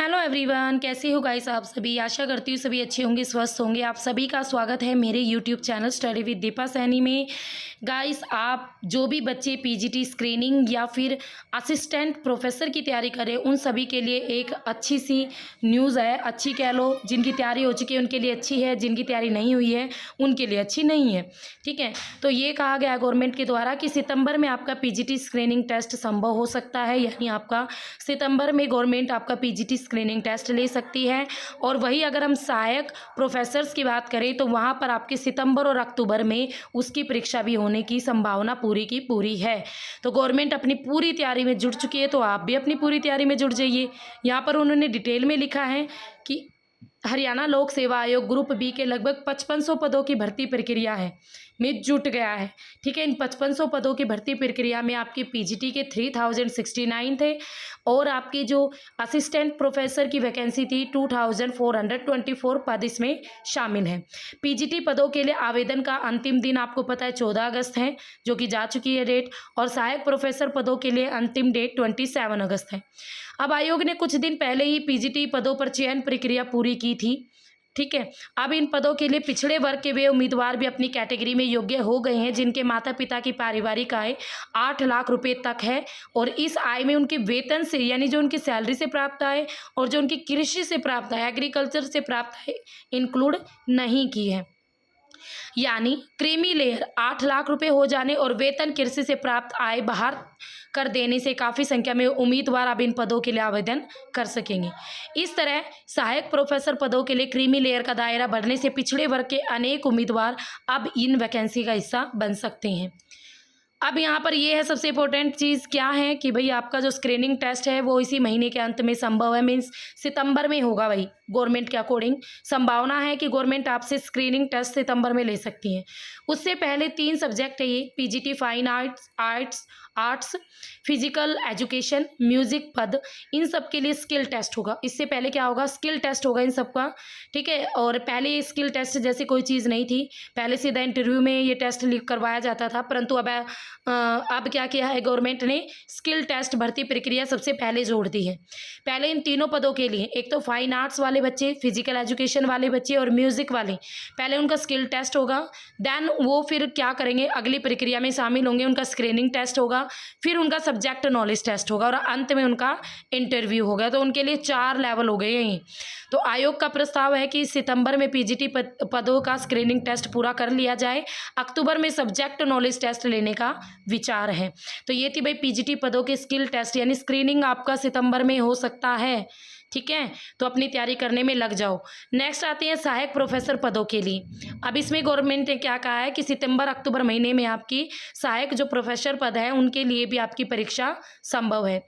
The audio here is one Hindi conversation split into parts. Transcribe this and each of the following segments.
हेलो एवरीवन, कैसे हो गाइस आप सभी। आशा करती हूँ सभी अच्छे होंगे, स्वस्थ होंगे। आप सभी का स्वागत है मेरे YouTube channel study with Deepa Saini में। गाइस, आप जो भी बच्चे पीजीटी स्क्रीनिंग या फिर असिस्टेंट प्रोफेसर की तैयारी करें, उन सभी के लिए एक अच्छी सी न्यूज़ है। अच्छी कह लो, जिनकी तैयारी हो चुकी है उनके लिए अच्छी है, जिनकी तैयारी नहीं हुई है उनके लिए अच्छी नहीं है। ठीक है, तो ये कहा गया गवर्नमेंट के द्वारा कि सितंबर में आपका पीजीटी स्क्रीनिंग टेस्ट संभव हो सकता है, यानी आपका सितंबर में गवर्नमेंट आपका पीजीटी स्क्रीनिंग टेस्ट ले सकती है। और वही अगर हम सहायक प्रोफेसर्स की बात करें तो वहाँ पर आपके सितंबर और अक्टूबर में उसकी परीक्षा भी होने की संभावना पूरी की पूरी है। तो गवर्नमेंट अपनी पूरी तैयारी में जुट चुकी है, तो आप भी अपनी पूरी तैयारी में जुट जाइए। यहाँ पर उन्होंने डिटेल में लिखा है कि हरियाणा लोक सेवा आयोग ग्रुप बी के लगभग 5500 पदों की भर्ती प्रक्रिया है में जुट गया है। ठीक है, इन 5500 पदों की भर्ती प्रक्रिया में आपके पीजीटी के 3069 थे और आपकी जो असिस्टेंट प्रोफेसर की वैकेंसी थी 2424 पद इसमें शामिल हैं। पीजीटी पदों के लिए आवेदन का अंतिम दिन आपको पता है 14 अगस्त है, जो कि जा चुकी है डेट। और सहायक प्रोफेसर पदों के लिए अंतिम डेट 27 अगस्त है। अब आयोग ने कुछ दिन पहले ही पीजीटी पदों पर चयन प्रक्रिया पूरी की थी। ठीक है, अब इन पदों के लिए पिछड़े वर्ग के वे उम्मीदवार भी अपनी कैटेगरी में योग्य हो गए हैं जिनके माता पिता की पारिवारिक आय 8 लाख रुपए तक है। और इस आय में उनके वेतन से, यानी जो उनकी सैलरी से प्राप्त आय और जो उनकी कृषि से प्राप्त आय, एग्रीकल्चर से प्राप्त आय इंक्लूड नहीं की है। यानी क्रीमी लेयर 8 लाख रुपए हो जाने और वेतन कृषि से प्राप्त आय बाहर कर देने से काफ़ी संख्या में उम्मीदवार अब इन पदों के लिए आवेदन कर सकेंगे। इस तरह सहायक प्रोफेसर पदों के लिए क्रीमी लेयर का दायरा बढ़ने से पिछड़े वर्ग के अनेक उम्मीदवार अब इन वैकेंसी का हिस्सा बन सकते हैं। अब यहाँ पर ये है सबसे इम्पोर्टेंट चीज़ क्या है कि भाई आपका जो स्क्रीनिंग टेस्ट है वो इसी महीने के अंत में संभव है, मीन्स सितंबर में होगा। भाई गवर्नमेंट के अकॉर्डिंग संभावना है कि गवर्नमेंट आपसे स्क्रीनिंग टेस्ट सितंबर में ले सकती है। उससे पहले 3 सब्जेक्ट है ये, PGT fine arts, physical education, music पद, इन सब के लिए स्किल टेस्ट होगा। इससे पहले क्या होगा, स्किल टेस्ट होगा इन सबका। ठीक है, और पहले स्किल टेस्ट जैसी कोई चीज़ नहीं थी, पहले सीधा इंटरव्यू में ये टेस्ट करवाया जाता था। परंतु अब क्या किया है गवर्नमेंट ने, स्किल टेस्ट भर्ती प्रक्रिया सबसे पहले जोड़ दी है। पहले इन तीनों पदों के लिए, एक तो फाइन आर्ट्स वाले बच्चे, फिजिकल एजुकेशन वाले बच्चे और म्यूजिक वाले, पहले उनका स्किल टेस्ट होगा। देन वो फिर क्या करेंगे, अगली प्रक्रिया में शामिल होंगे, उनका स्क्रीनिंग टेस्ट होगा, फिर उनका सब्जेक्ट नॉलेज टेस्ट होगा और अंत में उनका इंटरव्यू होगा। तो उनके लिए 4 लेवल हो गए हैं। तो आयोग का प्रस्ताव है कि सितंबर में पीजीटी पदों का स्क्रीनिंग टेस्ट पूरा कर लिया जाए, अक्टूबर में सब्जेक्ट नॉलेज टेस्ट लेने का विचार है। तो ये थी भाई पीजीटी पदों के स्किल टेस्ट, यानी स्क्रीनिंग आपका सितंबर में हो सकता है। ठीक है, तो अपनी तैयारी करने में लग जाओ। नेक्स्ट आते हैं सहायक प्रोफेसर पदों के लिए। अब इसमें गवर्नमेंट ने क्या कहा है कि सितंबर अक्टूबर महीने में आपकी सहायक जो प्रोफेसर पद है उनके लिए भी आपकी परीक्षा संभव है।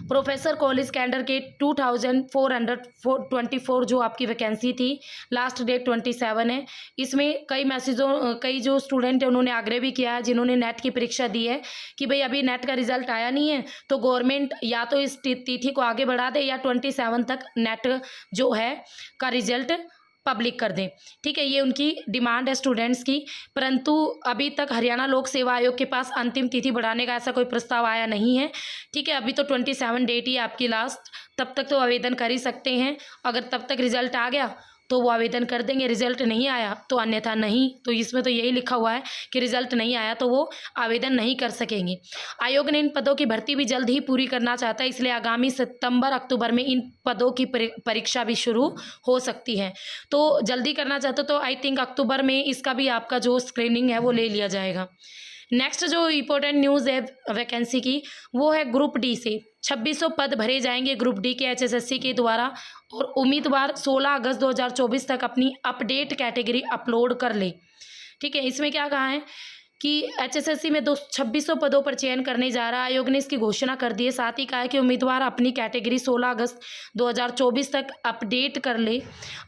प्रोफेसर कॉलेज कैडर के 2424 जो आपकी वैकेंसी थी, लास्ट डेट 27 है। इसमें कई जो स्टूडेंट हैं उन्होंने आग्रह भी किया है, जिन्होंने नेट की परीक्षा दी है, कि भाई अभी नेट का रिजल्ट आया नहीं है तो गवर्नमेंट या तो इस तिथि को आगे बढ़ा दे या 27 तक नेट जो है का रिजल्ट पब्लिक कर दें। ठीक है, ये उनकी डिमांड है स्टूडेंट्स की। परंतु अभी तक हरियाणा लोक सेवा आयोग के पास अंतिम तिथि बढ़ाने का ऐसा कोई प्रस्ताव आया नहीं है। ठीक है, अभी तो 27 डेट ही आपकी लास्ट, तब तक तो आवेदन कर ही सकते हैं। अगर तब तक रिजल्ट आ गया तो वो आवेदन कर देंगे, रिजल्ट नहीं आया तो अन्यथा नहीं। तो इसमें तो यही लिखा हुआ है कि रिजल्ट नहीं आया तो वो आवेदन नहीं कर सकेंगे। आयोग ने इन पदों की भर्ती भी जल्द ही पूरी करना चाहता है, इसलिए आगामी सितंबर अक्टूबर में इन पदों की परीक्षा भी शुरू हो सकती है। तो जल्दी करना चाहते तो आई थिंक अक्टूबर में इसका भी आपका जो स्क्रीनिंग है वो ले लिया जाएगा। नेक्स्ट जो इम्पोर्टेंट न्यूज़ है वैकेंसी की, वो है ग्रुप डी से 2600 पद भरे जाएंगे ग्रुप डी के एचएसएससी के द्वारा। और उम्मीदवार 16 अगस्त 2024 तक अपनी अपडेट कैटेगरी अपलोड कर ले। ठीक है, इसमें क्या कहा है कि एचएसएससी में 2600 पदों पर चयन करने जा रहा है, आयोग ने इसकी घोषणा कर दी है। साथ ही कहा है कि उम्मीदवार अपनी कैटेगरी 16 अगस्त 2024 तक अपडेट कर ले।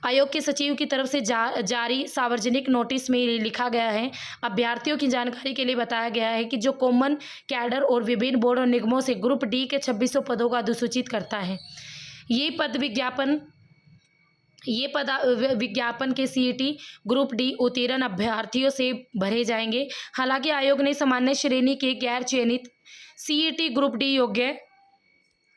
आयोग के सचिव की तरफ से जारी सार्वजनिक नोटिस में लिखा गया है, अभ्यर्थियों की जानकारी के लिए बताया गया है कि जो कॉमन कैडर और विभिन्न बोर्ड और निगमों से ग्रुप डी के 2600 पदों का अधिसूचित करता है। ये पद विज्ञापन के सीईटी ग्रुप डी उत्तीर्ण अभ्यर्थियों से भरे जाएंगे। हालांकि आयोग ने सामान्य श्रेणी के गैर चयनित सीईटी ग्रुप डी योग्य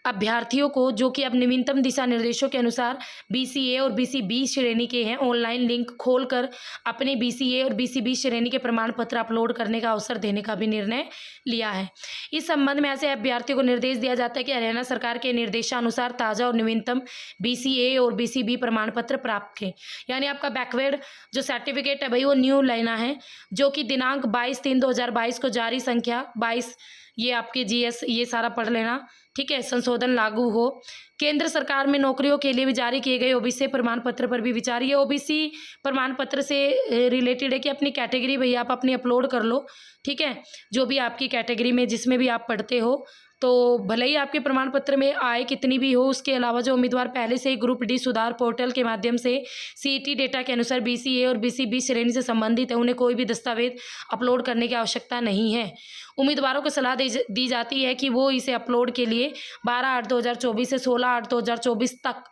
अभ्यर्थियों को जो कि अब नवीनतम दिशा निर्देशों के अनुसार BCA और BCB श्रेणी के हैं, ऑनलाइन लिंक खोलकर अपने BCA और BCB श्रेणी के प्रमाण पत्र अपलोड करने का अवसर देने का भी निर्णय लिया है। इस संबंध में ऐसे अभ्यर्थियों को निर्देश दिया जाता है कि हरियाणा सरकार के निर्देशानुसार ताज़ा और नवीनतम BCA और BCB प्रमाण पत्र प्राप्त करें। यानी आपका बैकवर्ड जो सर्टिफिकेट है भाई वो न्यू लेना है, जो कि दिनांक 22/3/2022 को जारी संख्या 22, ये आपके GS ये सारा पढ़ लेना, ठीक है, संशोधन लागू हो। केंद्र सरकार में नौकरियों के लिए भी जारी किए गए OBC प्रमाण पत्र पर भी विचार। ये OBC प्रमाण पत्र से रिलेटेड है कि अपनी कैटेगरी भैया आप अपनी अपलोड कर लो, ठीक है, जो भी आपकी कैटेगरी में जिसमें भी आप पढ़ते हो, तो भले ही आपके प्रमाण पत्र में आय कितनी भी हो। उसके अलावा जो उम्मीदवार पहले से ही ग्रुप डी सुधार पोर्टल के माध्यम से CET डेटा के अनुसार BCA और BCB श्रेणी से संबंधित है, उन्हें कोई भी दस्तावेज अपलोड करने की आवश्यकता नहीं है। उम्मीदवारों को सलाह दी जाती है कि वो इसे अपलोड के लिए 12/8/2024 से 16/8/2024 तक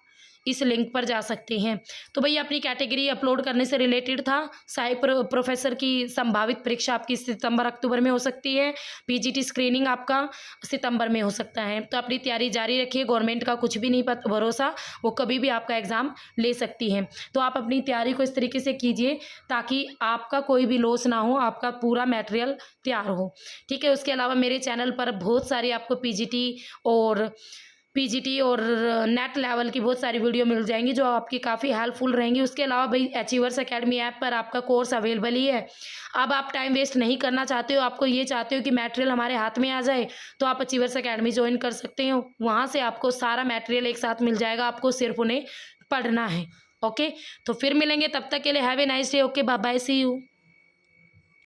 इस लिंक पर जा सकते हैं। तो भैया अपनी कैटेगरी अपलोड करने से रिलेटेड था। सहायक प्रोफेसर की संभावित परीक्षा आपकी सितंबर-अक्टूबर में हो सकती है। PGT स्क्रीनिंग आपका सितंबर में हो सकता है। तो अपनी तैयारी जारी रखिए, गवर्नमेंट का कुछ भी नहीं भरोसा, वो कभी भी आपका एग्ज़ाम ले सकती है। तो आप अपनी तैयारी को इस तरीके से कीजिए ताकि आपका कोई भी लॉस ना हो, आपका पूरा मटेरियल तैयार हो, ठीक है। उसके अलावा मेरे चैनल पर बहुत सारी आपको PGT और नेट लेवल की बहुत सारी वीडियो मिल जाएंगी जो आपकी काफ़ी हेल्पफुल रहेंगी। उसके अलावा भाई अचीवर्स एकेडमी ऐप पर आपका कोर्स अवेलेबल ही है। अब आप टाइम वेस्ट नहीं करना चाहते हो, आपको ये चाहते हो कि मटेरियल हमारे हाथ में आ जाए, तो आप अचीवर्स एकेडमी ज्वाइन कर सकते हो। वहाँ से आपको सारा मटेरियल एक साथ मिल जाएगा, आपको सिर्फ उन्हें पढ़ना है। ओके, तो फिर मिलेंगे, तब तक के लिए have a nice day. Okay, bye bye, see you.